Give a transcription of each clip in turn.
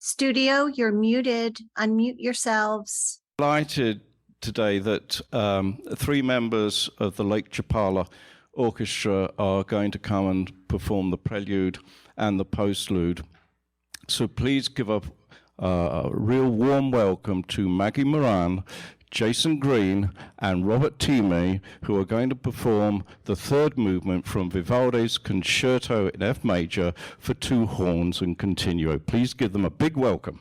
Studio, you're muted. Unmute yourselves. Delighted today that 3 members of the Lake Chapala Orchestra are going to come and perform the prelude and the postlude. So please give a real warm welcome to Maggie Moran, Jason Green, and Robert Thieme, who are going to perform the 3rd movement from Vivaldi's Concerto in F major for 2 horns and continuo. Please give them a big welcome.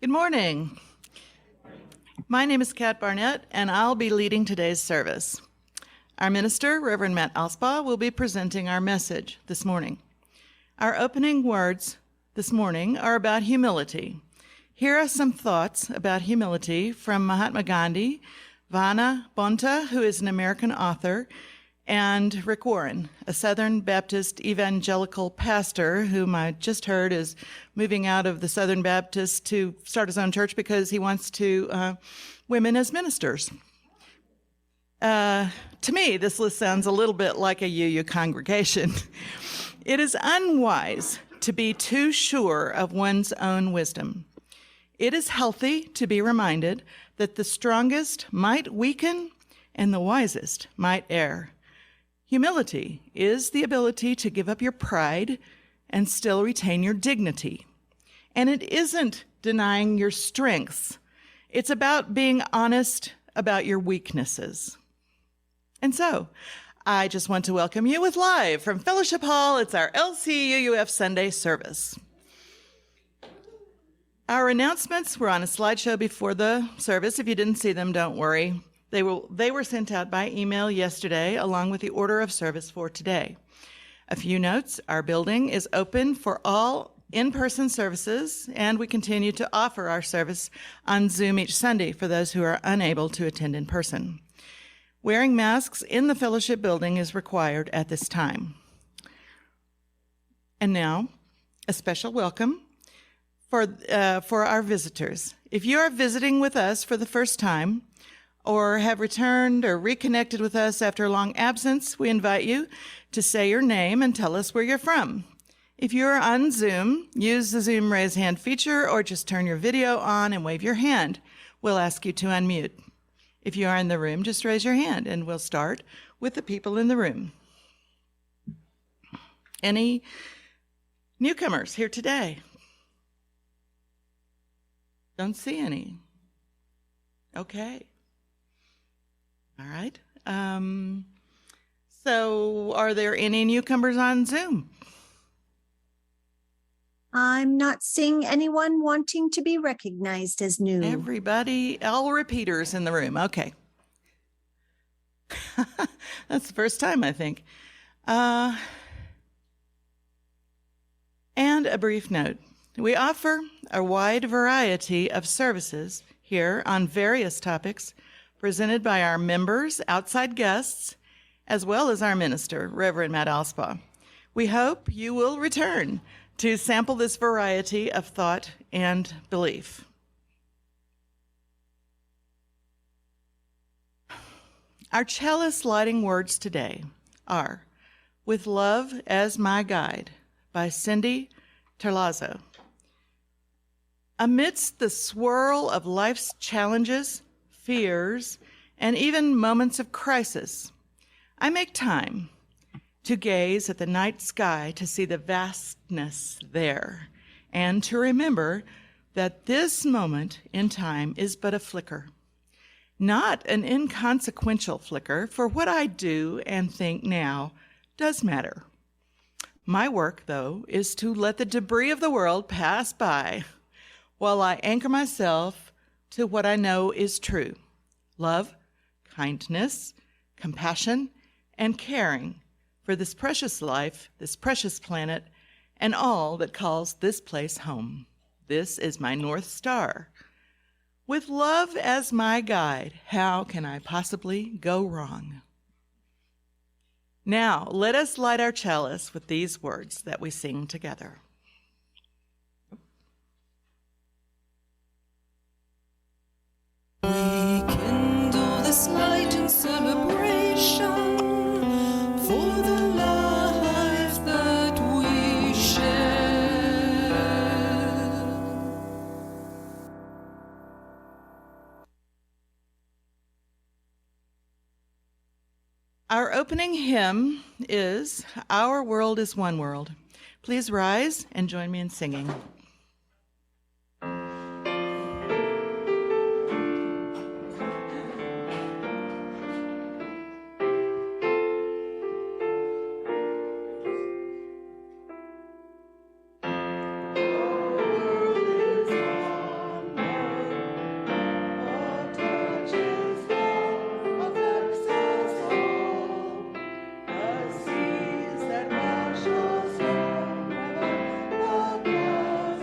Good morning. My name is Cat Barnett, and I'll be leading today's service. Our minister, Reverend Matt Alspaugh, will be presenting our message this morning. Our opening words this morning are about humility. Here are some thoughts about humility from Mahatma Gandhi, Vana Bonta, who is an American author, and Rick Warren, a Southern Baptist evangelical pastor whom I just heard is moving out of the Southern Baptist to start his own church because he wants to women as ministers. To me, this list sounds a little bit like a UU congregation. It is unwise to be too sure of one's own wisdom. It is healthy to be reminded that the strongest might weaken and the wisest might err. Humility is the ability to give up your pride and still retain your dignity. And it isn't denying your strengths. It's about being honest about your weaknesses. And so, I just want to welcome you with live from Fellowship Hall. It's our LCUUF Sunday service. Our announcements were on a slideshow before the service. If you didn't see them, don't worry. They were sent out by email yesterday, along with the order of service for today. A few notes: our building is open for all in-person services, and we continue to offer our service on Zoom each Sunday for those who are unable to attend in person. Wearing masks in the fellowship building is required at this time. And now, a special welcome for our visitors. If you are visiting with us for the first time, or have returned or reconnected with us after a long absence, we invite you to say your name and tell us where you're from. If you're on Zoom, use the Zoom raise hand feature or just turn your video on and wave your hand. We'll ask you to unmute. If you are in the room, just raise your hand and we'll start with the people in the room. Any newcomers here today? Don't see any. Okay. All right. So are there any newcomers on Zoom? I'm not seeing anyone wanting to be recognized as new. Everybody, all repeaters in the room. Okay. That's the first time, I think. And a brief note. We offer a wide variety of services here on various topics presented by our members, outside guests, as well as our minister, Reverend Matt Alspaugh. We hope you will return to sample this variety of thought and belief. Our chalice lighting words today are "With Love as My Guide" by Cindy Terlazzo. Amidst the swirl of life's challenges, fears, and even moments of crisis, I make time to gaze at the night sky to see the vastness there, and to remember that this moment in time is but a flicker. Not an inconsequential flicker, for what I do and think now does matter. My work, though, is to let the debris of the world pass by while I anchor myself to what I know is true: love, kindness, compassion, and caring for this precious life, this precious planet, and all that calls this place home. This is my North Star. With love as my guide, how can I possibly go wrong? Now, let us light our chalice with these words that we sing together. We kindle this light in celebration for the life that we share. Our opening hymn is "Our World is One World." Please rise and join me in singing. Seas that wash us over, the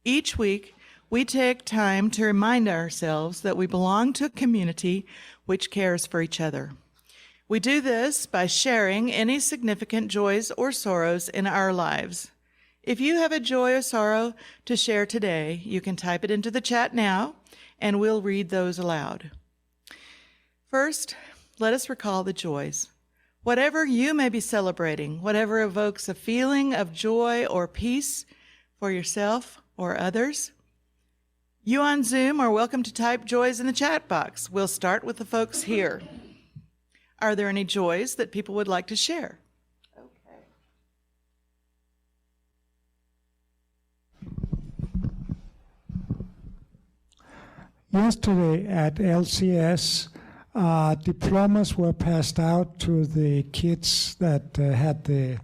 Each week, we take time to remind ourselves that we belong to a community which cares for each other. We do this by sharing any significant joys or sorrows in our lives. If you have a joy or sorrow to share today, you can type it into the chat now, and we'll read those aloud. First, let us recall the joys. Whatever you may be celebrating, whatever evokes a feeling of joy or peace for yourself or others, you on Zoom are welcome to type joys in the chat box. We'll start with the folks here. Are there any joys that people would like to share? Okay. Yesterday at LCS, diplomas were passed out to the kids that had the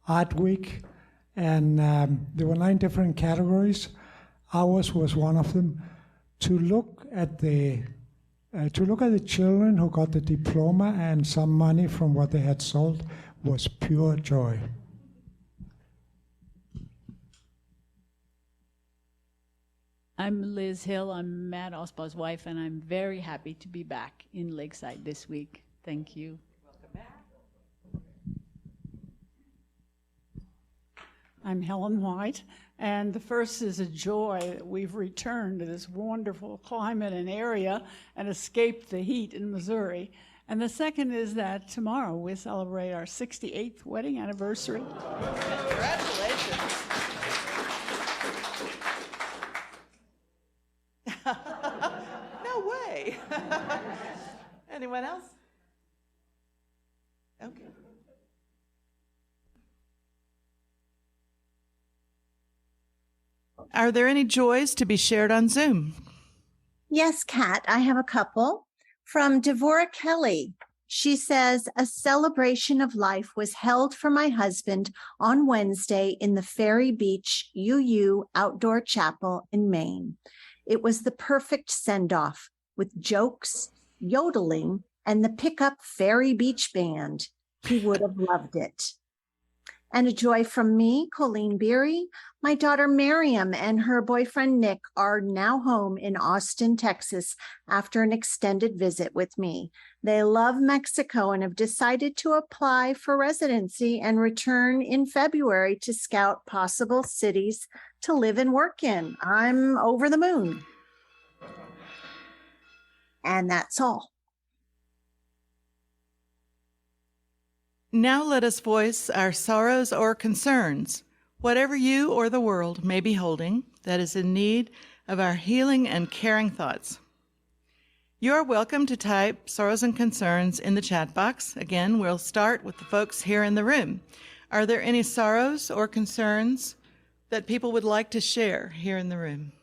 art week, and there were 9 different categories. Ours was one of them. To look at the children who got the diploma and some money from what they had sold was pure joy. I'm Liz Hill. I'm Matt Alspaugh's wife, and I'm very happy to be back in Lakeside this week. Thank you. Welcome back. I'm Helen White, and the first is a joy that we've returned to this wonderful climate and area and escaped the heat in Missouri. And the second is that tomorrow we celebrate our 68th wedding anniversary. Congratulations. No way. Anyone else? Okay. Are there any joys to be shared on Zoom? Yes, Kat, I have a couple. From Devorah Kelly, she says, a celebration of life was held for my husband on Wednesday in the Ferry Beach UU Outdoor Chapel in Maine. It was the perfect send-off with jokes, yodeling, and the pickup Ferry Beach Band. He would have loved it. And a joy from me, Colleen Beery. My daughter Miriam and her boyfriend Nick are now home in Austin, Texas, after an extended visit with me. They love Mexico and have decided to apply for residency and return in February to scout possible cities to live and work in. I'm over the moon. And that's all. Now let us voice our sorrows or concerns, whatever you or the world may be holding that is in need of our healing and caring thoughts. You are welcome to type sorrows and concerns in the chat box. Again, we'll start with the folks here in the room. Are there any sorrows or concerns that people would like to share here in the room?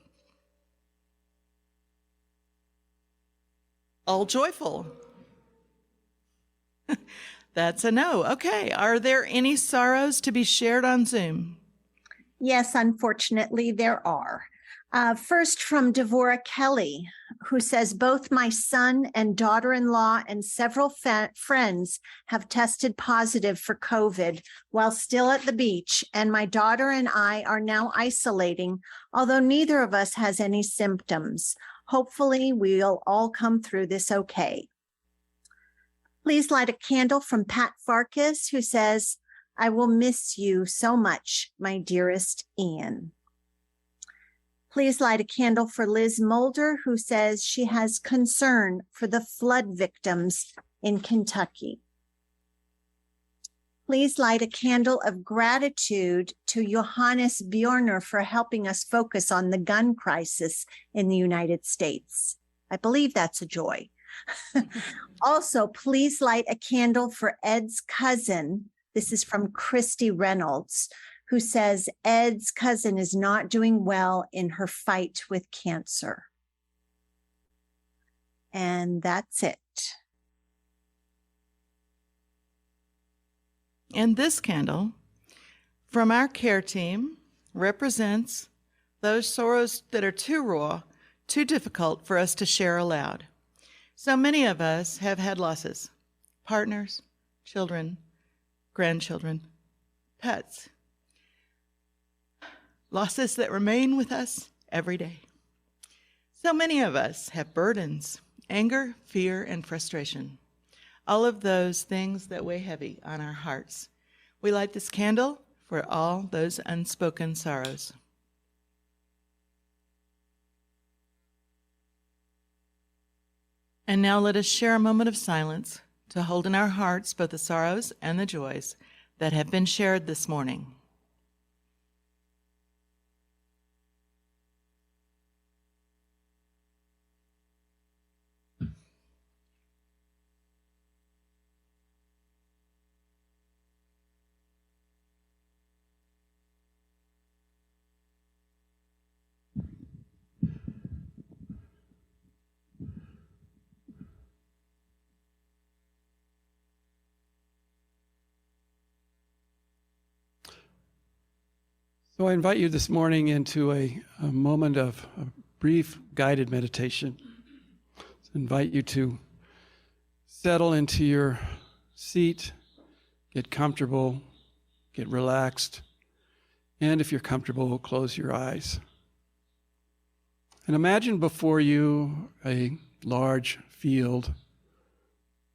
All joyful. That's a no. Okay. Are there any sorrows to be shared on Zoom? Yes, unfortunately, there are. First from Devorah Kelly, who says, both my son and daughter-in-law and several friends have tested positive for COVID while still at the beach, and my daughter and I are now isolating, although neither of us has any symptoms. Hopefully, we'll all come through this okay. Please light a candle from Pat Farkas, who says, I will miss you so much, my dearest Ian. Please light a candle for Liz Mulder, who says she has concern for the flood victims in Kentucky. Please light a candle of gratitude to Johannes Bjorner for helping us focus on the gun crisis in the United States. I believe that's a joy. Also, please light a candle for Ed's cousin. This is from Christy Reynolds, who says Ed's cousin is not doing well in her fight with cancer. And that's it. And this candle from our care team represents those sorrows that are too raw, too difficult for us to share aloud. So many of us have had losses, partners, children, grandchildren, pets, losses that remain with us every day. So many of us have burdens, anger, fear, and frustration. All of those things that weigh heavy on our hearts. We light this candle for all those unspoken sorrows. And now let us share a moment of silence to hold in our hearts both the sorrows and the joys that have been shared this morning. So I invite you this morning into a moment of a brief guided meditation. I invite you to settle into your seat, get comfortable, get relaxed, and if you're comfortable, close your eyes. And imagine before you a large field,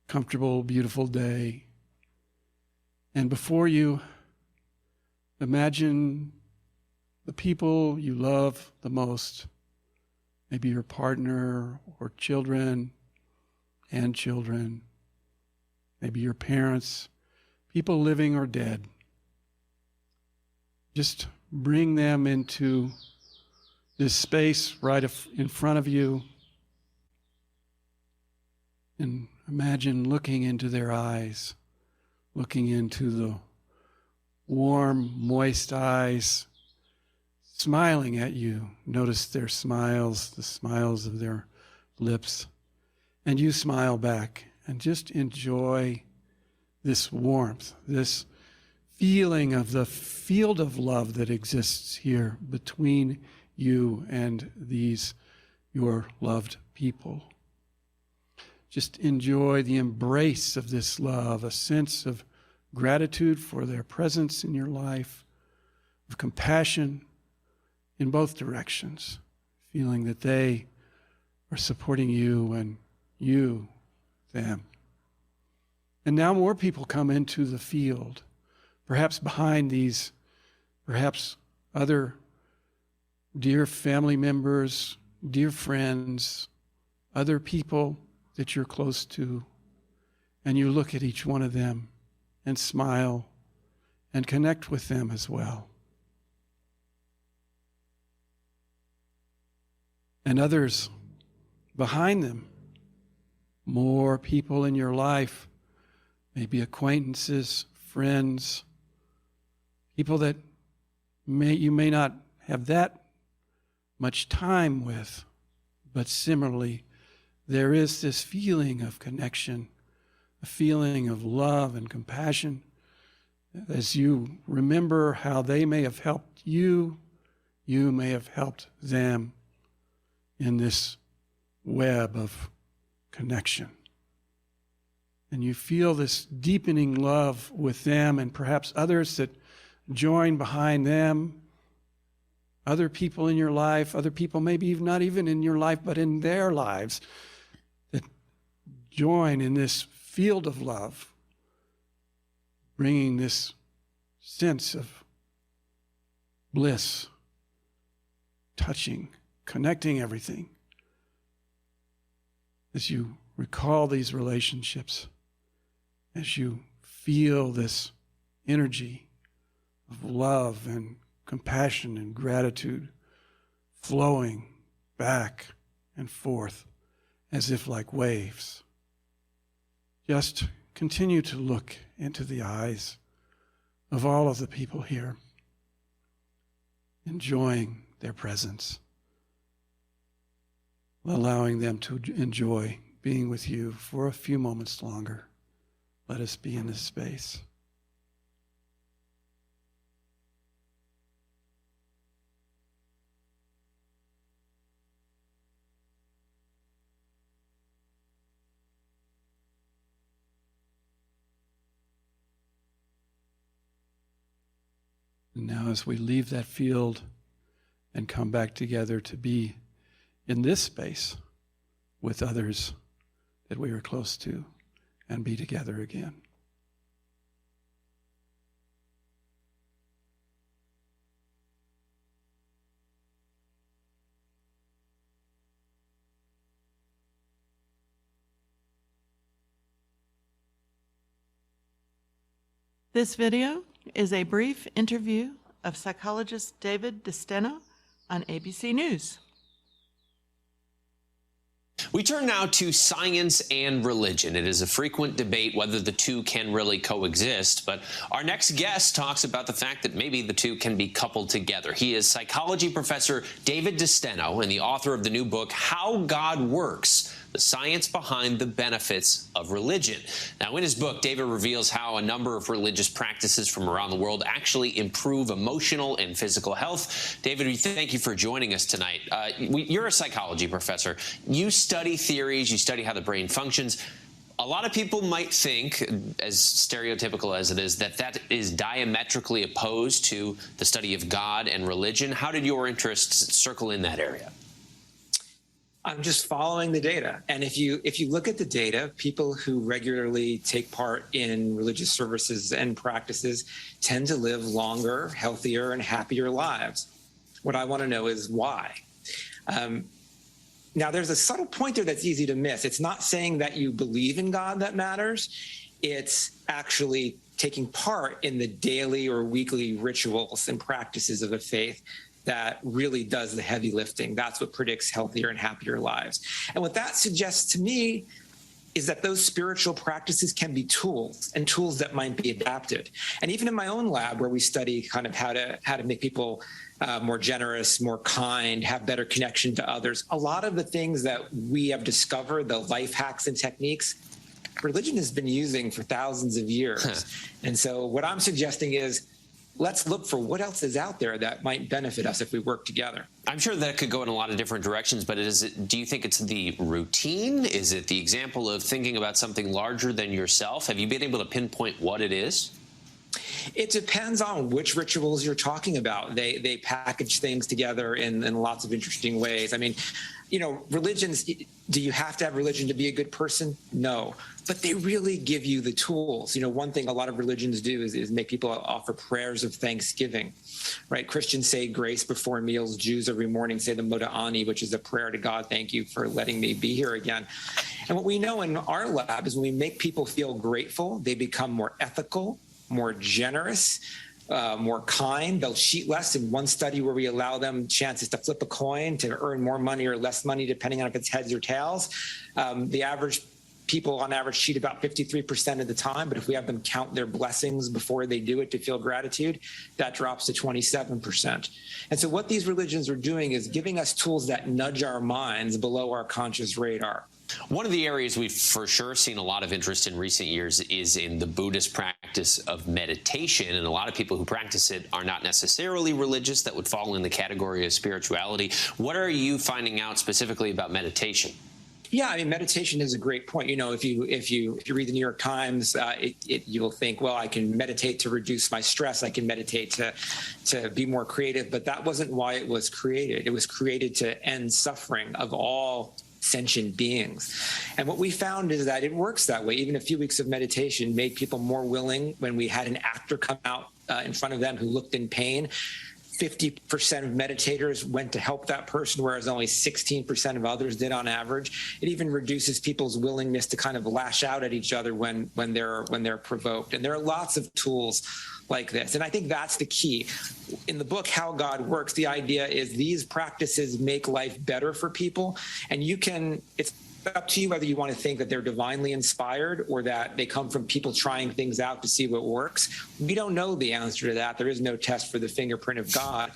comfortable, beautiful day, and before you, imagine the people you love the most, maybe your partner or children and children, maybe your parents, people living or dead. Just bring them into this space right in front of you and imagine looking into their eyes, looking into the warm, moist eyes, smiling at you. Notice their smiles, the smiles of their lips. And you smile back and just enjoy this warmth, this feeling of the field of love that exists here between you and these, your loved people. Just enjoy the embrace of this love, a sense of gratitude for their presence in your life, of compassion in both directions, feeling that they are supporting you and you them. And now more people come into the field, perhaps behind these, perhaps other dear family members, dear friends, other people that you're close to, and you look at each one of them and smile and connect with them as well. And others behind them, more people in your life, maybe acquaintances, friends, people that you may not have that much time with, but similarly, there is this feeling of connection, a feeling of love and compassion. As you remember how they may have helped you, you may have helped them in this web of connection. And you feel this deepening love with them and perhaps others that join behind them, other people in your life, other people maybe not even in your life, but in their lives that join in this field of love, bringing this sense of bliss, touching, connecting everything. As you recall these relationships, as you feel this energy of love and compassion and gratitude flowing back and forth as if like waves, just continue to look into the eyes of all of the people here, enjoying their presence, allowing them to enjoy being with you for a few moments longer. Let us be in this space. And now as we leave that field and come back together to be in this space with others that we are close to and be together again. This video is a brief interview of psychologist David DeSteno on ABC News. We turn now to science and religion. It is a frequent debate whether the two can really coexist, but our next guest talks about the fact that maybe the two can be coupled together. He is psychology professor David DeSteno and the author of the new book, How God Works: The Science Behind the Benefits of Religion. Now, in his book, David reveals how a number of religious practices from around the world actually improve emotional and physical health. David, we thank you for joining us tonight. You're a psychology professor. You study theories, you study how the brain functions. A lot of people might think, as stereotypical as it is, that that is diametrically opposed to the study of God and religion. How did your interests circle in that area? I'm just following the data. And if you look at the data, people who regularly take part in religious services and practices tend to live longer, healthier, and happier lives. What I want to know is why. Now, there's a subtle point there that's easy to miss. It's not saying that you believe in God that matters. It's actually taking part in the daily or weekly rituals and practices of a faith that really does the heavy lifting. That's what predicts healthier and happier lives. And what that suggests to me is that those spiritual practices can be tools, and tools that might be adapted. And even in my own lab, where we study kind of how to make people more generous, more kind, have better connection to others, a lot of the things that we have discovered, the life hacks and techniques, religion has been using for thousands of years. And so what I'm suggesting is, let's look for what else is out there that might benefit us if we work together. I'm sure that could go in a lot of different directions, but do you think it's the routine? Is it the example of thinking about something larger than yourself? Have you been able to pinpoint what it is? It depends on which rituals you're talking about. They package things together in lots of interesting ways. I mean, you know, religions, do you have to have religion to be a good person? No, but they really give you the tools. You know, one thing a lot of religions do is make people offer prayers of thanksgiving, right? Christians say grace before meals. Jews every morning say the Moda Ani, which is a prayer to God. Thank you for letting me be here again. And what we know in our lab is when we make people feel grateful, they become more ethical, more generous, more kind. They'll cheat less. In one study where we allow them chances to flip a coin to earn more money or less money, depending on if it's heads or tails, the average people on average cheat about 53% of the time. But if we have them count their blessings before they do it to feel gratitude, that drops to 27%. And so what these religions are doing is giving us tools that nudge our minds below our conscious radar. One of the areas we've for sure seen a lot of interest in recent years is in the Buddhist practice of meditation. And a lot of people who practice it are not necessarily religious. That would fall in the category of spirituality. What are you finding out specifically about meditation? Yeah, I mean, meditation is a great point. You know, if you read the New York Times, you'll think, well, I can meditate to reduce my stress. I can meditate to be more creative. But that wasn't why it was created. It was created to end suffering of all sentient beings. And what we found is that it works that way. Even a few weeks of meditation made people more willing. When we had an actor come out in front of them who looked in pain, 50% of meditators went to help that person, whereas only 16% of others did on average. It even reduces people's willingness to kind of lash out at each other when they're provoked. And there are lots of tools like this. And I think that's the key. In the book, How God Works, the idea is these practices make life better for people. And it's up to you whether you want to think that they're divinely inspired or that they come from people trying things out to see what works. We don't know the answer to that. There is no test for the fingerprint of God.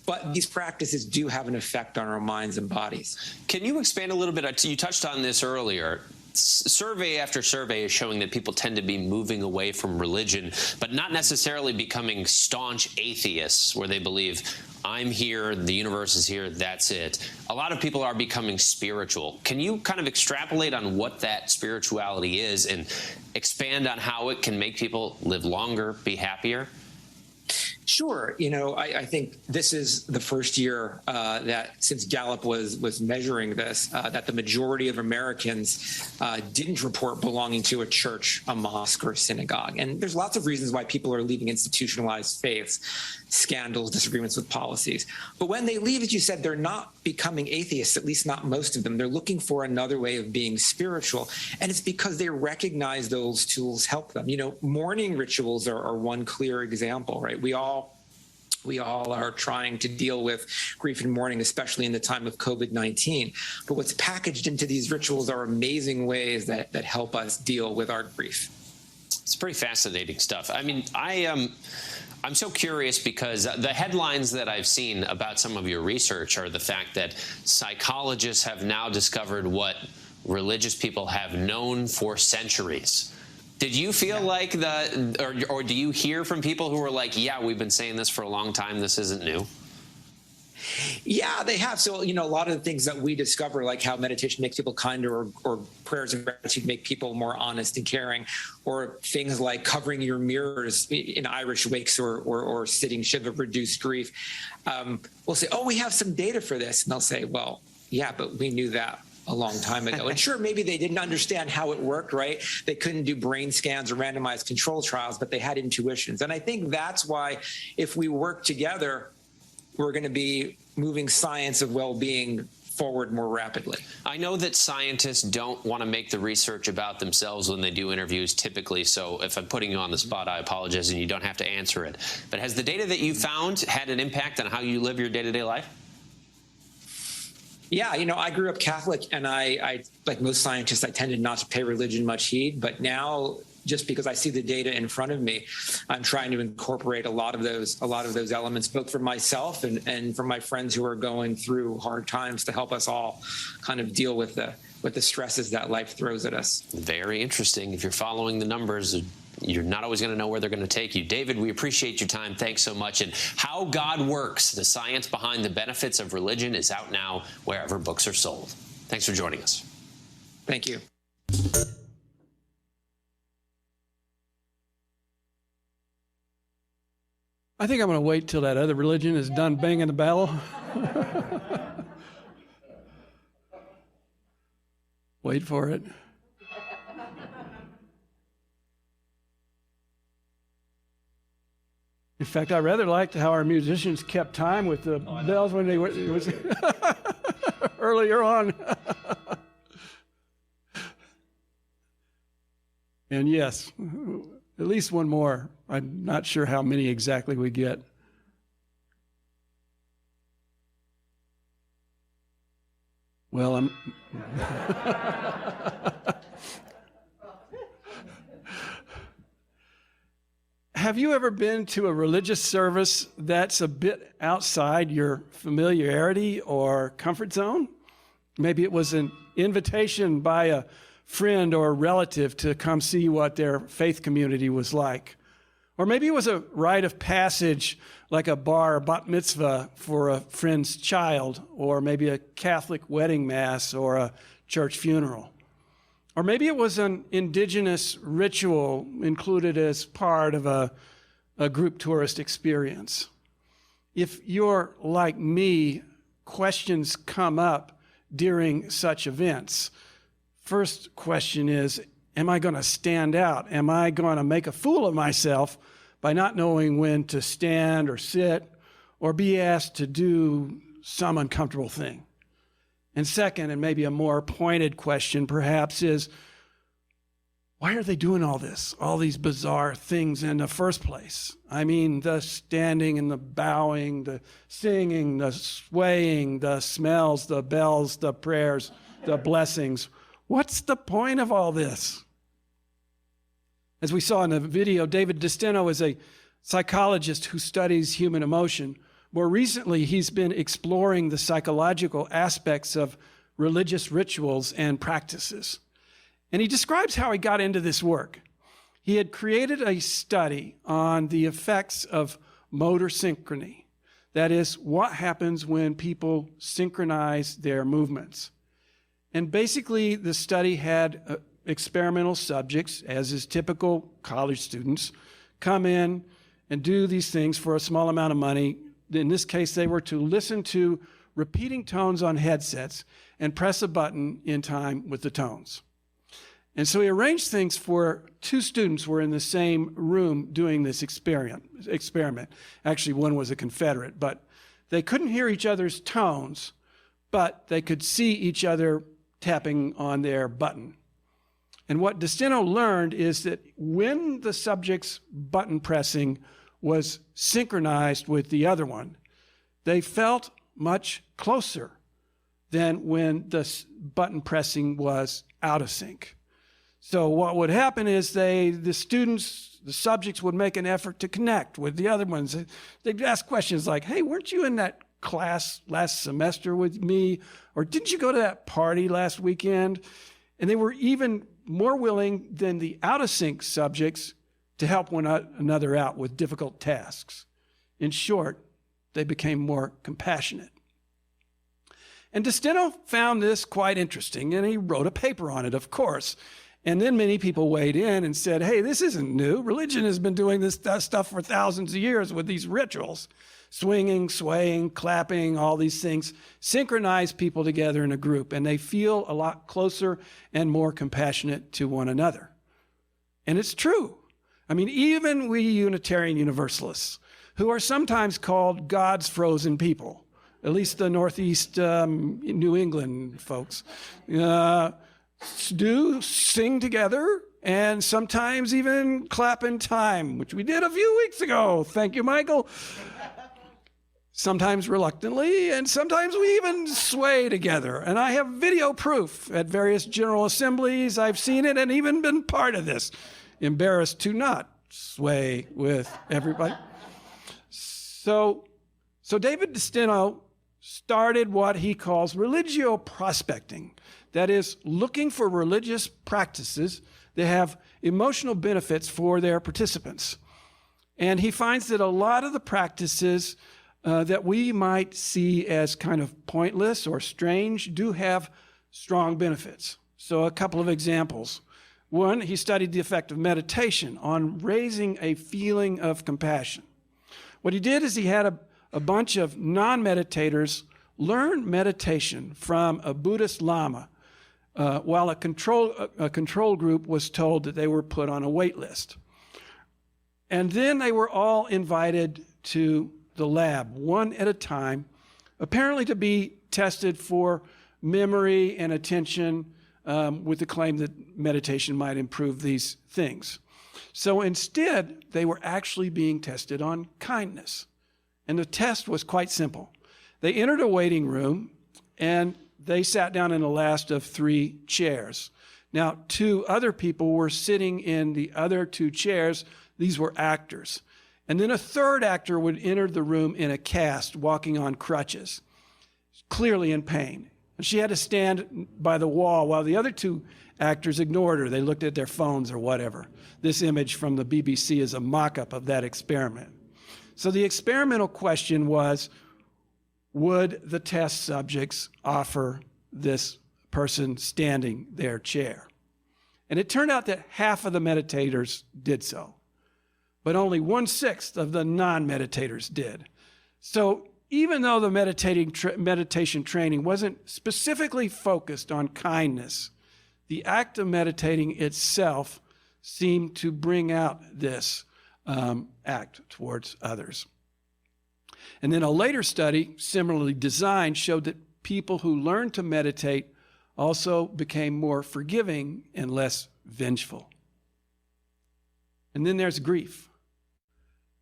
But these practices do have an effect on our minds and bodies. Can you expand a little bit? You touched on this earlier. Survey after survey is showing that people tend to be moving away from religion, but not necessarily becoming staunch atheists where they believe, I'm here, the universe is here, that's it. A lot of people are becoming spiritual. Can you kind of extrapolate on what that spirituality is and expand on how it can make people live longer, be happier? Sure. I think this is the first year that since Gallup was measuring this, that the majority of Americans didn't report belonging to a church, a mosque, or a synagogue. And there's lots of reasons why people are leaving institutionalized faiths, scandals, disagreements with policies. But when they leave, as you said, they're not becoming atheists, at least not most of them. They're looking for another way of being spiritual. And it's because they recognize those tools help them. Mourning rituals are one clear example, right? We all are trying to deal with grief and mourning, especially in the time of COVID-19. But what's packaged into these rituals are amazing ways that help us deal with our grief. It's pretty fascinating stuff. I mean, I'm so curious because the headlines that I've seen about some of your research are the fact that psychologists have now discovered what religious people have known for centuries. Did you feel like or do you hear from people who are like, yeah, we've been saying this for a long time, this isn't new? Yeah, they have. So, a lot of the things that we discover, like how meditation makes people kinder, or prayers and gratitude make people more honest and caring, or things like covering your mirrors in Irish wakes or sitting shiva reduce grief. We'll say, oh, we have some data for this. And they'll say, well, yeah, but we knew that a long time ago. And sure, maybe they didn't understand how it worked, right? They couldn't do brain scans or randomized control trials, but they had intuitions. And I think that's why if we work together, we're going to be moving science of well-being forward more rapidly. I know that scientists don't want to make the research about themselves when they do interviews typically, so if I'm putting you on the spot, I apologize, and you don't have to answer it. But has the data that you found had an impact on how you live your day-to-day life? Yeah, I grew up Catholic, and I like most scientists, I tended not to pay religion much heed, but now, just because I see the data in front of me, I'm trying to incorporate a lot of those elements, both for myself and for my friends who are going through hard times, to help us all kind of deal with the stresses that life throws at us. Very interesting. If you're following the numbers, you're not always going to know where they're going to take you. David, we appreciate your time. Thanks so much. And How God Works, the science behind the benefits of religion, is out now wherever books are sold. Thanks for joining us. Thank you. I think I'm going to wait till that other religion is done banging the bell. Wait for it. In fact, I rather liked how our musicians kept time with the bells when they were earlier on. And yes, at least one more. I'm not sure how many exactly we get. Well, I'm... Have you ever been to a religious service that's a bit outside your familiarity or comfort zone? Maybe it was an invitation by a friend or relative to come see what their faith community was like. Or maybe it was a rite of passage, like a bar or bat mitzvah for a friend's child, or maybe a Catholic wedding mass or a church funeral. Or maybe it was an indigenous ritual included as part of a group tourist experience. If you're like me, questions come up during such events. First question is, am I going to stand out? Am I going to make a fool of myself by not knowing when to stand or sit or be asked to do some uncomfortable thing? And second, and maybe a more pointed question perhaps, is why are they doing all this, all these bizarre things in the first place? I mean, the standing and the bowing, the singing, the swaying, the smells, the bells, the prayers, the blessings. What's the point of all this? As we saw in the video, David DeSteno is a psychologist who studies human emotion. More recently, he's been exploring the psychological aspects of religious rituals and practices. And he describes how he got into this work. He had created a study on the effects of motor synchrony. That is, what happens when people synchronize their movements. And basically, the study had experimental subjects, as is typical college students, come in and do these things for a small amount of money. In this case, they were to listen to repeating tones on headsets and press a button in time with the tones. And so he arranged things for 2 students were in the same room doing this experiment. Actually, one was a Confederate, but they couldn't hear each other's tones, but they could see each other tapping on their button. And what Destino learned is that when the subject's button pressing was synchronized with the other one, they felt much closer than when the button pressing was out of sync. So what would happen is the subjects would make an effort to connect with the other ones. They'd ask questions like, hey, weren't you in that class last semester with me? Or didn't you go to that party last weekend? And they were even more willing than the out-of-sync subjects to help one another out with difficult tasks. In short, they became more compassionate. And Destino found this quite interesting, and he wrote a paper on it, of course. And then many people weighed in and said, hey, this isn't new. Religion has been doing this stuff for thousands of years with these rituals. Swinging, swaying, clapping, all these things synchronize people together in a group, and they feel a lot closer and more compassionate to one another. And it's true. I mean, even we Unitarian Universalists, who are sometimes called God's frozen people, at least the Northeast New England folks, do sing together and sometimes even clap in time, which we did a few weeks ago. Thank you, Michael. Sometimes reluctantly, and sometimes we even sway together. And I have video proof at various General Assemblies. I've seen it and even been part of this. Embarrassed to not sway with everybody. So David Destino started what he calls religio prospecting. That is, looking for religious practices that have emotional benefits for their participants. And he finds that a lot of the practices that we might see as kind of pointless or strange do have strong benefits. So a couple of examples. One, he studied the effect of meditation on raising a feeling of compassion. What he did is he had a bunch of non-meditators learn meditation from a Buddhist Lama, while a control group was told that they were put on a wait list. And then they were all invited to the lab, one at a time, apparently to be tested for memory and attention, with the claim that meditation might improve these things. So instead, they were actually being tested on kindness. And the test was quite simple. They entered a waiting room, and they sat down in the last of 3 chairs. Now, 2 other people were sitting in the other 2 chairs. These were actors. And then a 3rd actor would enter the room in a cast, walking on crutches, clearly in pain. And she had to stand by the wall while the other 2 actors ignored her. They looked at their phones or whatever. This image from the BBC is a mock-up of that experiment. So the experimental question was, would the test subjects offer this person standing their chair? And it turned out that half of the meditators did so, but only 1/6 of the non-meditators did. So even though the meditation training wasn't specifically focused on kindness, the act of meditating itself seemed to bring out this act towards others. And then a later study, similarly designed, showed that people who learned to meditate also became more forgiving and less vengeful. And then there's grief.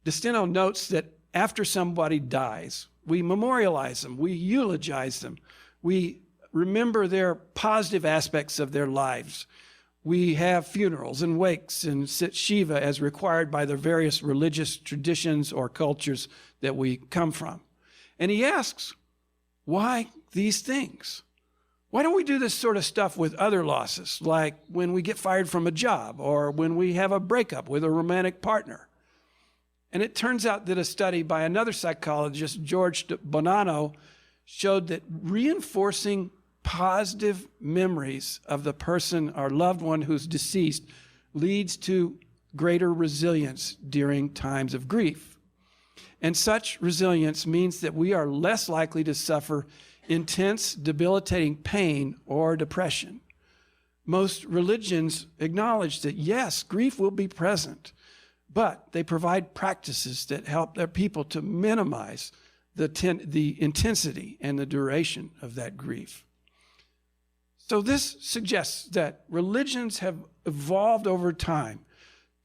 Destino notes that after somebody dies, we memorialize them, we eulogize them, we remember their positive aspects of their lives. We have funerals and wakes and sit Shiva as required by the various religious traditions or cultures that we come from. And he asks, why these things? Why don't we do this sort of stuff with other losses, like when we get fired from a job or when we have a breakup with a romantic partner? And it turns out that a study by another psychologist, George Bonanno, showed that reinforcing positive memories of the person or loved one who's deceased leads to greater resilience during times of grief. And such resilience means that we are less likely to suffer intense, debilitating pain or depression. Most religions acknowledge that, yes, grief will be present, but they provide practices that help their people to minimize the intensity and the duration of that grief. So this suggests that religions have evolved over time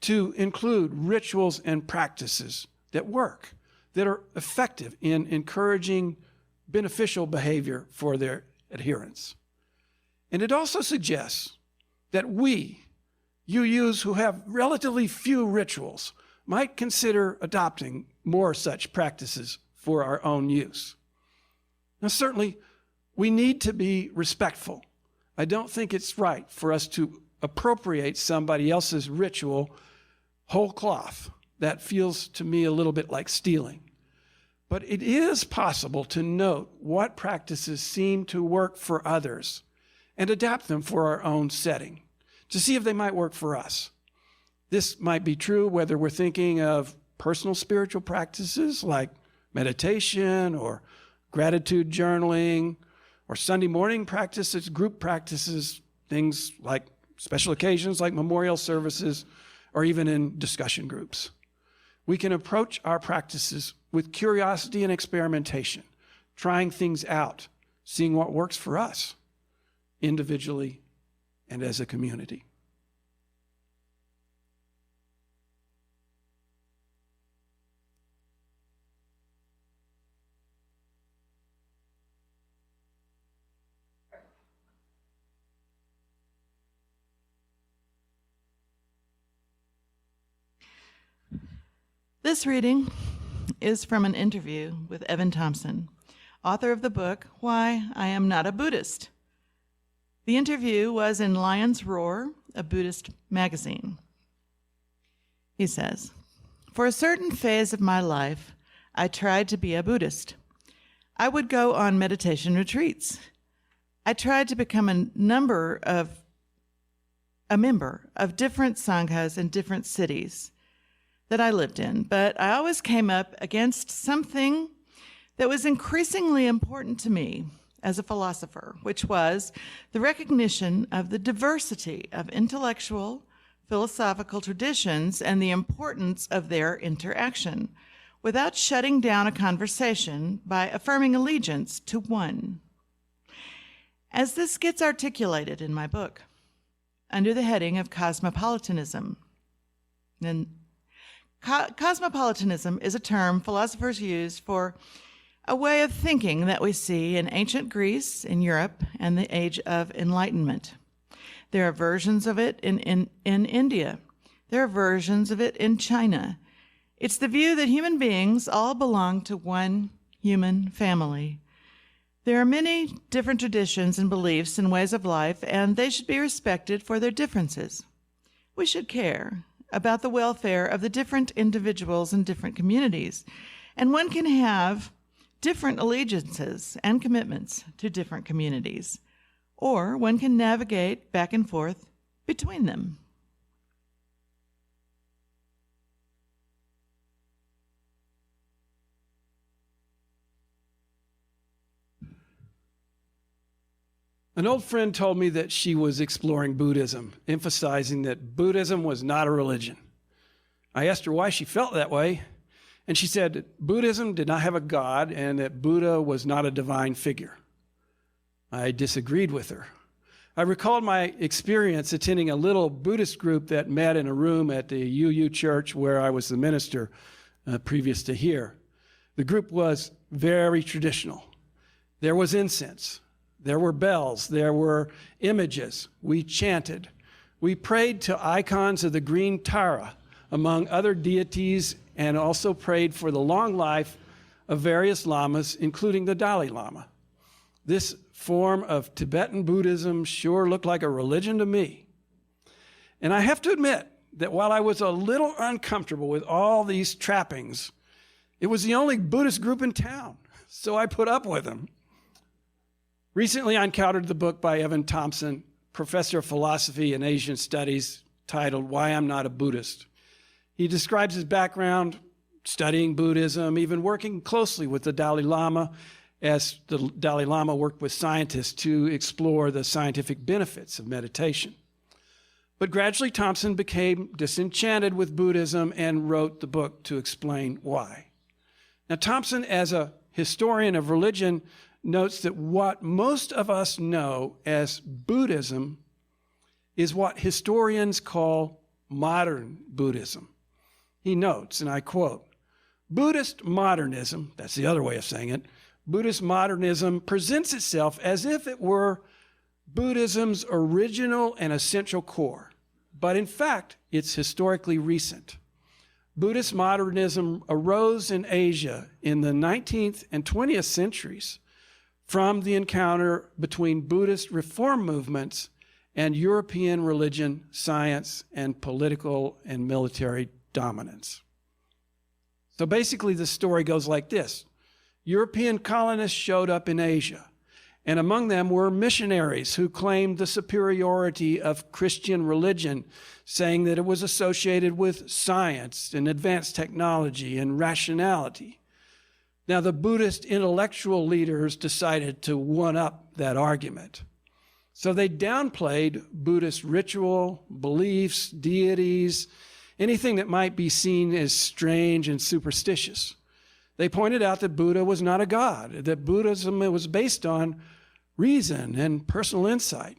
to include rituals and practices that work, that are effective in encouraging beneficial behavior for their adherents. And it also suggests that we, UUs who have relatively few rituals, might consider adopting more such practices for our own use. Now, certainly, we need to be respectful. I don't think it's right for us to appropriate somebody else's ritual whole cloth. That feels to me a little bit like stealing. But it is possible to note what practices seem to work for others and adapt them for our own setting to see if they might work for us. This might be true whether we're thinking of personal spiritual practices like meditation or gratitude journaling, or Sunday morning practices, group practices, things like special occasions like memorial services, or even in discussion groups. We can approach our practices with curiosity and experimentation, trying things out, seeing what works for us, individually and as a community. This reading is from an interview with Evan Thompson, author of the book, Why I Am Not a Buddhist. The interview was in Lion's Roar, a Buddhist magazine. He says, "For a certain phase of my life, I tried to be a Buddhist. I would go on meditation retreats. I tried to become a member of different sanghas in different cities that I lived in, but I always came up against something that was increasingly important to me as a philosopher, which was the recognition of the diversity of intellectual, philosophical traditions and the importance of their interaction, without shutting down a conversation by affirming allegiance to one. As this gets articulated in my book, under the heading of cosmopolitanism, and cosmopolitanism is a term philosophers use for a way of thinking that we see in ancient Greece, in Europe, and the Age of Enlightenment. There are versions of it in India. There are versions of it in China. It's the view that human beings all belong to one human family. There are many different traditions and beliefs and ways of life, and they should be respected for their differences. We should care about the welfare of the different individuals in different communities, and one can have different allegiances and commitments to different communities, or one can navigate back and forth between them. An old friend told me that she was exploring Buddhism, emphasizing that Buddhism was not a religion. I asked her why she felt that way, and she said that Buddhism did not have a god and that Buddha was not a divine figure. I disagreed with her. I recalled my experience attending a little Buddhist group that met in a room at the UU church where I was the minister previous to here. The group was very traditional. There was incense. There were bells, there were images. We chanted. We prayed to icons of the green Tara, among other deities, and also prayed for the long life of various lamas, including the Dalai Lama. This form of Tibetan Buddhism sure looked like a religion to me. And I have to admit that while I was a little uncomfortable with all these trappings, it was the only Buddhist group in town, so I put up with them. Recently, I encountered the book by Evan Thompson, professor of philosophy and Asian studies, titled Why I'm Not a Buddhist. He describes his background studying Buddhism, even working closely with the Dalai Lama, as the Dalai Lama worked with scientists to explore the scientific benefits of meditation. But gradually, Thompson became disenchanted with Buddhism and wrote the book to explain why. Now, Thompson, as a historian of religion, notes that what most of us know as Buddhism is what historians call modern Buddhism. He notes, and I quote, "Buddhist modernism," that's the other way of saying it, Buddhist modernism presents itself as if it were Buddhism's original and essential core, but in fact, it's historically recent. Buddhist modernism arose in Asia in the 19th and 20th centuries from the encounter between Buddhist reform movements and European religion, science, and political and military dominance. So basically, the story goes like this. European colonists showed up in Asia, and among them were missionaries who claimed the superiority of Christian religion, saying that it was associated with science and advanced technology and rationality. Now, the Buddhist intellectual leaders decided to one-up that argument. So they downplayed Buddhist ritual, beliefs, deities, anything that might be seen as strange and superstitious. They pointed out that Buddha was not a god, that Buddhism was based on reason and personal insight.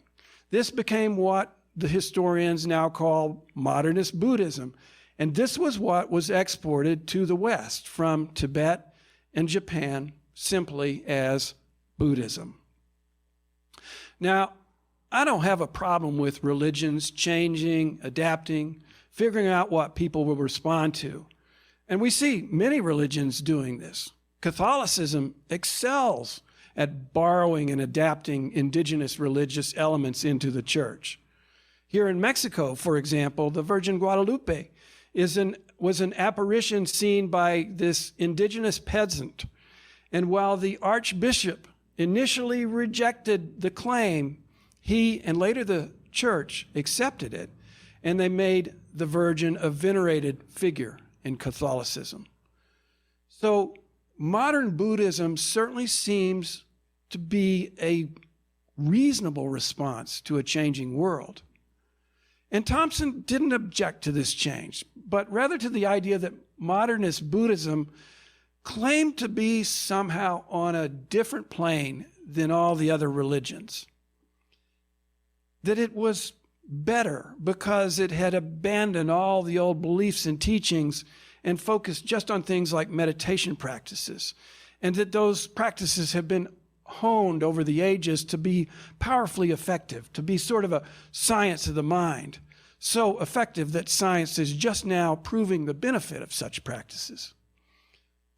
This became what the historians now call modernist Buddhism, and this was what was exported to the West from Tibet and Japan simply as Buddhism. Now, I don't have a problem with religions changing, adapting, figuring out what people will respond to. And we see many religions doing this. Catholicism excels at borrowing and adapting indigenous religious elements into the church. Here in Mexico, for example, the Virgin Guadalupe was an apparition seen by this indigenous peasant. And while the archbishop initially rejected the claim, he and later the church accepted it, and they made the Virgin a venerated figure in Catholicism. So modern Buddhism certainly seems to be a reasonable response to a changing world. And Thompson didn't object to this change, but rather to the idea that modernist Buddhism claimed to be somehow on a different plane than all the other religions. That it was better because it had abandoned all the old beliefs and teachings and focused just on things like meditation practices, and that those practices have been honed over the ages to be powerfully effective, to be sort of a science of the mind, so effective that science is just now proving the benefit of such practices.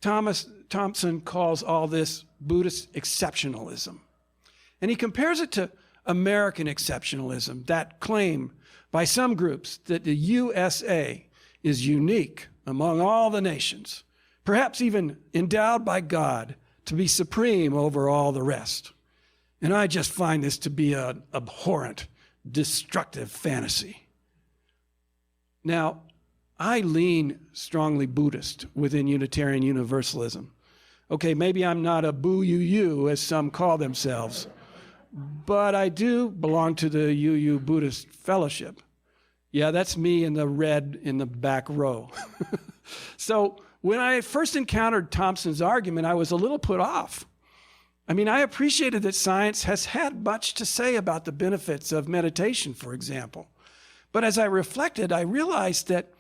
Thompson calls all this Buddhist exceptionalism, and he compares it to American exceptionalism, that claim by some groups that the USA is unique among all the nations, perhaps even endowed by God to be supreme over all the rest. And I just find this to be an abhorrent, destructive fantasy. Now, I lean strongly Buddhist within Unitarian Universalism. Okay, maybe I'm not a boo-you-you, as some call themselves, but I do belong to the UU Buddhist Fellowship. Yeah, that's me in the red in the back row. So when I first encountered Thompson's argument, I was a little put off. I mean, I appreciated that science has had much to say about the benefits of meditation, for example. But as I reflected, I realized that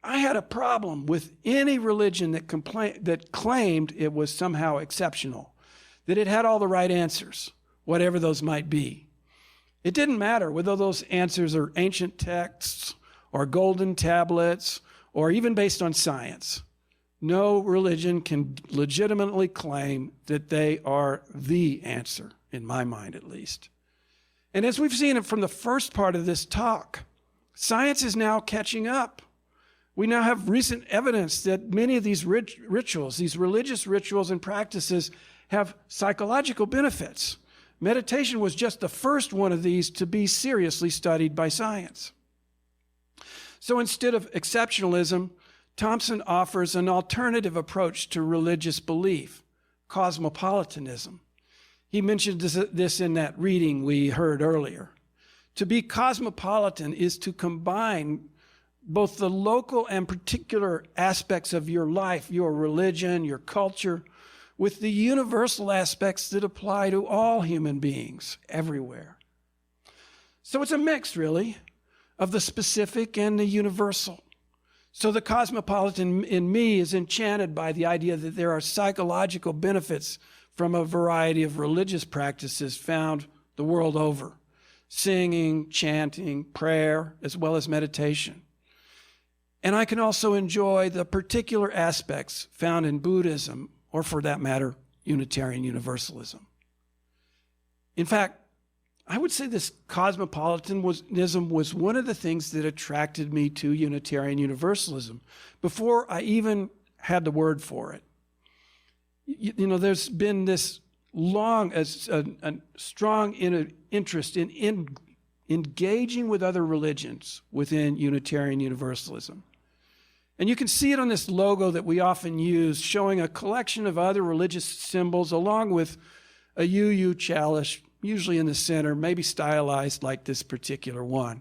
I had a problem with any religion that claimed it was somehow exceptional, that it had all the right answers, whatever those might be. It didn't matter whether those answers are ancient texts or golden tablets or even based on science. No religion can legitimately claim that they are the answer, in my mind at least. And as we've seen it from the first part of this talk, science is now catching up. We now have recent evidence that many of these rituals, these religious rituals and practices, have psychological benefits. Meditation was just the first one of these to be seriously studied by science. So instead of exceptionalism, Thompson offers an alternative approach to religious belief, cosmopolitanism. He mentioned this in that reading we heard earlier. To be cosmopolitan is to combine both the local and particular aspects of your life, your religion, your culture, with the universal aspects that apply to all human beings everywhere. So it's a mix, really, of the specific and the universal. So the cosmopolitan in me is enchanted by the idea that there are psychological benefits from a variety of religious practices found the world over: singing, chanting, prayer, as well as meditation. And I can also enjoy the particular aspects found in Buddhism, or for that matter, Unitarian Universalism. In fact, I would say this cosmopolitanism was one of the things that attracted me to Unitarian Universalism before I even had the word for it. You know, there's been this a strong interest in engaging with other religions within Unitarian Universalism. And you can see it on this logo that we often use, showing a collection of other religious symbols along with a UU chalice, usually in the center, maybe stylized like this particular one.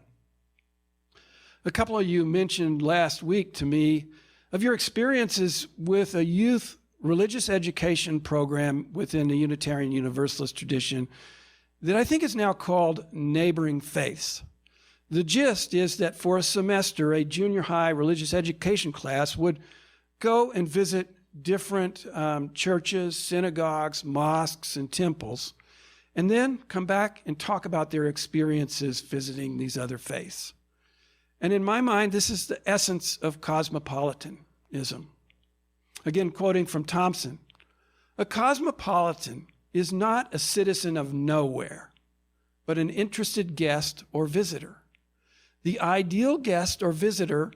A couple of you mentioned last week to me of your experiences with a youth religious education program within the Unitarian Universalist tradition that I think is now called Neighboring Faiths. The gist is that for a semester, a junior high religious education class would go and visit different churches, synagogues, mosques, and temples, and then come back and talk about their experiences visiting these other faiths. And in my mind, this is the essence of cosmopolitanism. Again, quoting from Thompson, a cosmopolitan is not a citizen of nowhere, but an interested guest or visitor. The ideal guest or visitor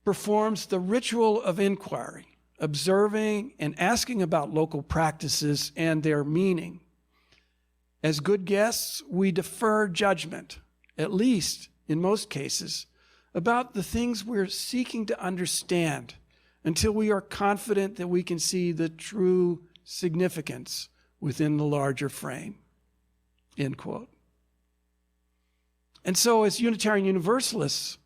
performs the ritual of inquiry, observing and asking about local practices and their meaning. As good guests, we defer judgment, at least in most cases, about the things we're seeking to understand until we are confident that we can see the true significance within the larger frame. End quote. And so as Unitarian Universalists,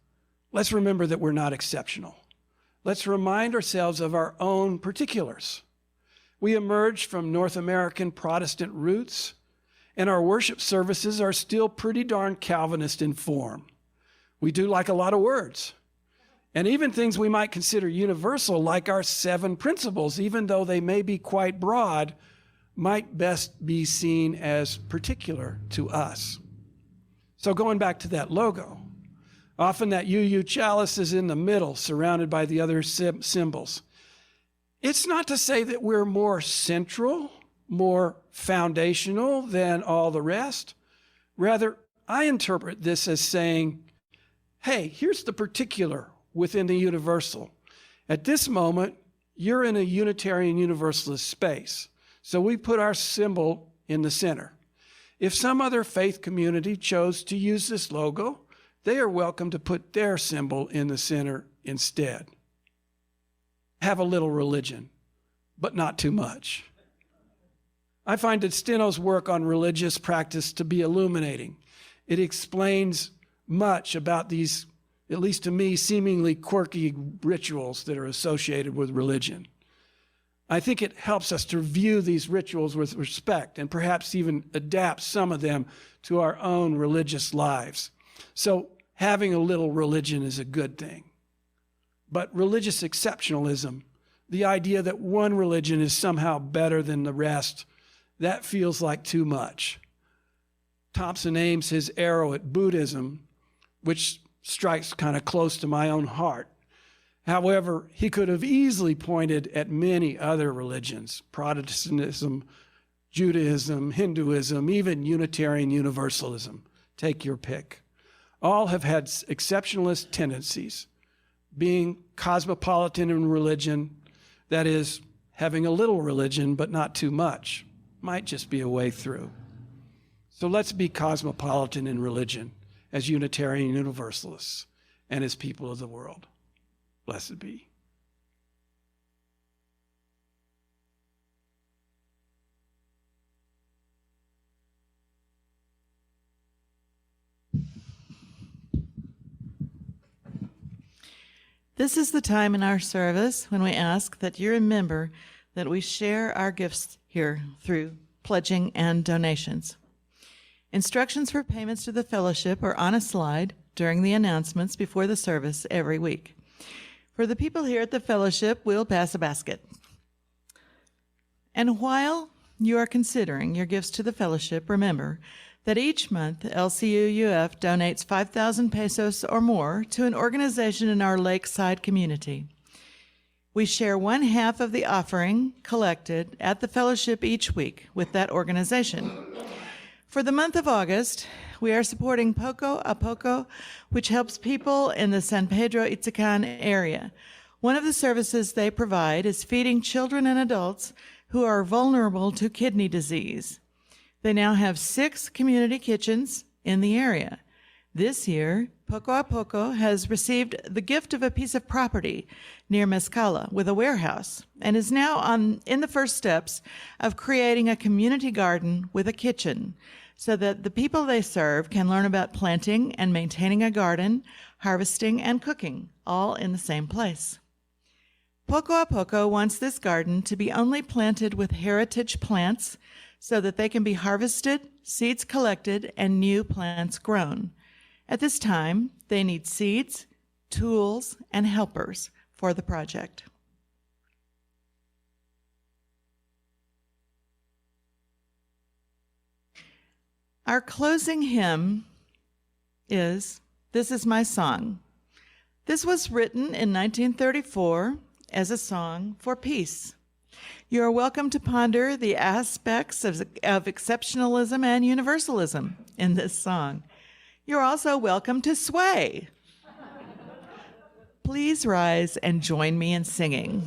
let's remember that we're not exceptional. Let's remind ourselves of our own particulars. We emerged from North American Protestant roots, and our worship services are still pretty darn Calvinist in form. We do like a lot of words, and even things we might consider universal, like our 7 principles, even though they may be quite broad, might best be seen as particular to us. So going back to that logo, often that UU chalice is in the middle, surrounded by the other symbols. It's not to say that we're more central, more foundational than all the rest. Rather, I interpret this as saying, hey, here's the particular within the universal. At this moment, you're in a Unitarian Universalist space, so we put our symbol in the center. If some other faith community chose to use this logo, they are welcome to put their symbol in the center instead. Have a little religion, but not too much. I find that Steno's work on religious practice to be illuminating. It explains much about these, at least to me, seemingly quirky rituals that are associated with religion. I think it helps us to view these rituals with respect and perhaps even adapt some of them to our own religious lives. So having a little religion is a good thing. But religious exceptionalism, the idea that one religion is somehow better than the rest, that feels like too much. Thompson aims his arrow at Buddhism, which strikes kind of close to my own heart. However, he could have easily pointed at many other religions: Protestantism, Judaism, Hinduism, even Unitarian Universalism. Take your pick. All have had exceptionalist tendencies. Being cosmopolitan in religion, that is, having a little religion but not too much, might just be a way through. So let's be cosmopolitan in religion as Unitarian Universalists and as people of the world. Blessed be. This is the time in our service when we ask that you remember that we share our gifts here through pledging and donations. Instructions for payments to the fellowship are on a slide during the announcements before the service every week. For the people here at the fellowship, we'll pass a basket. And while you are considering your gifts to the fellowship, remember that each month LCUUF donates 5,000 pesos or more to an organization in our lakeside community. We share 1/2 of the offering collected at the fellowship each week with that organization. For the month of August, we are supporting Poco a Poco, which helps people in the San Pedro Itzacan area. One of the services they provide is feeding children and adults who are vulnerable to kidney disease. They now have 6 community kitchens in the area. This year, Poco a Poco has received the gift of a piece of property near Mezcala with a warehouse and is now in the first steps of creating a community garden with a kitchen so that the people they serve can learn about planting and maintaining a garden, harvesting, and cooking, all in the same place. Poco a Poco wants this garden to be only planted with heritage plants so that they can be harvested, seeds collected, and new plants grown. At this time, they need seeds, tools, and helpers for the project. Our closing hymn is "This Is My Song." This was written in 1934 as a song for peace. You are welcome to ponder the aspects of exceptionalism and universalism in this song. You're also welcome to sway. Please rise and join me in singing.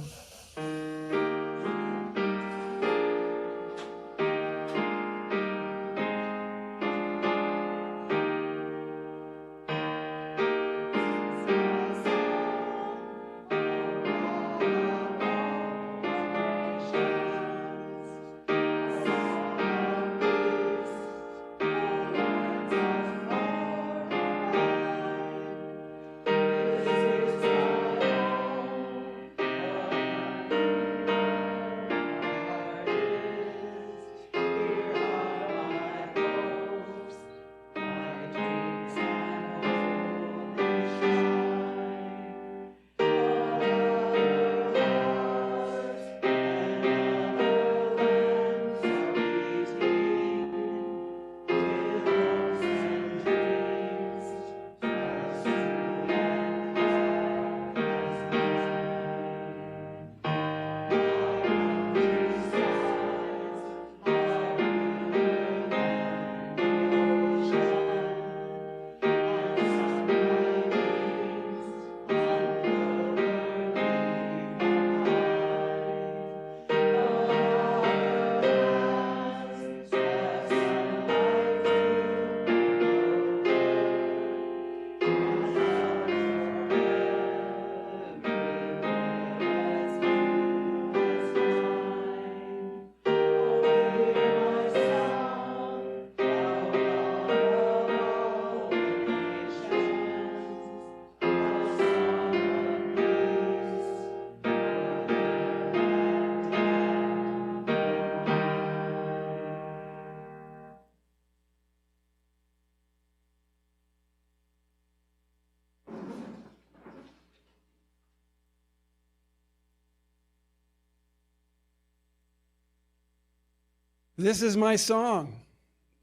This is my song,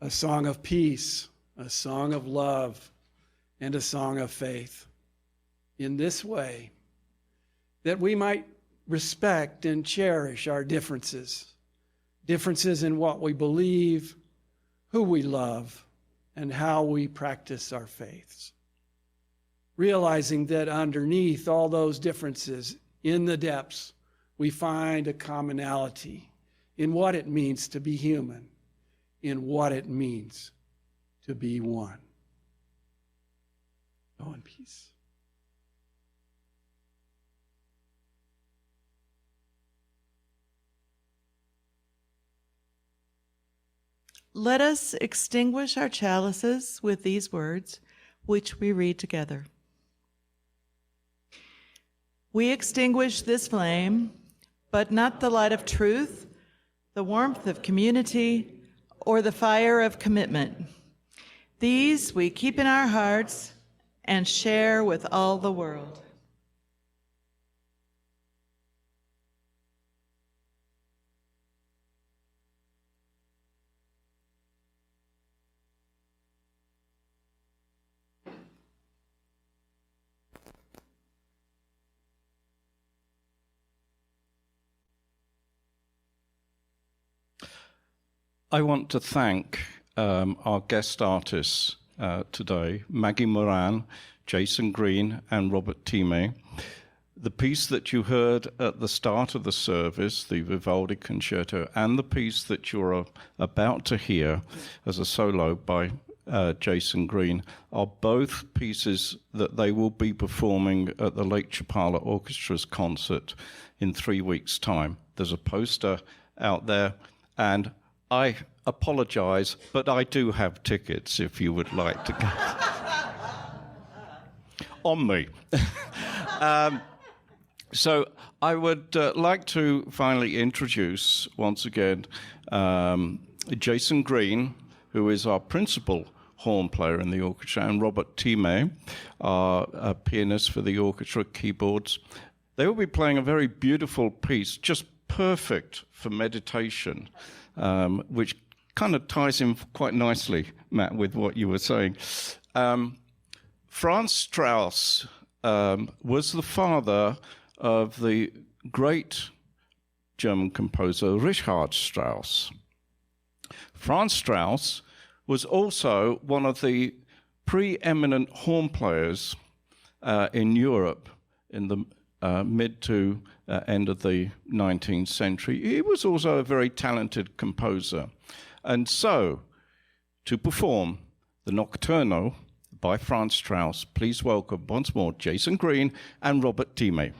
a song of peace, a song of love, and a song of faith. In this way, that we might respect and cherish our differences in what we believe, who we love, and how we practice our faiths. Realizing that underneath all those differences, in the depths, we find a commonality in what it means to be human, in what it means to be one. Go in peace. let us extinguish our chalices with these words, which we read together. We extinguish this flame, but not the light of truth, the warmth of community, or the fire of commitment. These we keep in our hearts and share with all the world. I want to thank our guest artists today, Maggie Moran, Jason Green, and Robert Time. The piece that you heard at the start of the service, the Vivaldi Concerto, and the piece that you're about to hear as a solo by Jason Green are both pieces that they will be performing at the Lake Chapala Orchestra's concert in 3 weeks' time. There's a poster out there, and I apologize, but I do have tickets if you would like to go. On me. So I would like to finally introduce, once again, Jason Green, who is our principal horn player in the orchestra, and Robert Time, our pianist for the orchestra, keyboards. They will be playing a very beautiful piece, just perfect for meditation, which kind of ties in quite nicely, Matt, with what you were saying. Franz Strauss was the father of the great German composer Richard Strauss. Franz Strauss was also one of the preeminent horn players in Europe in the mid to end of the 19th century. He was also a very talented composer. And so, to perform the Nocturno by Franz Strauss, please welcome once more Jason Green and Robert Time.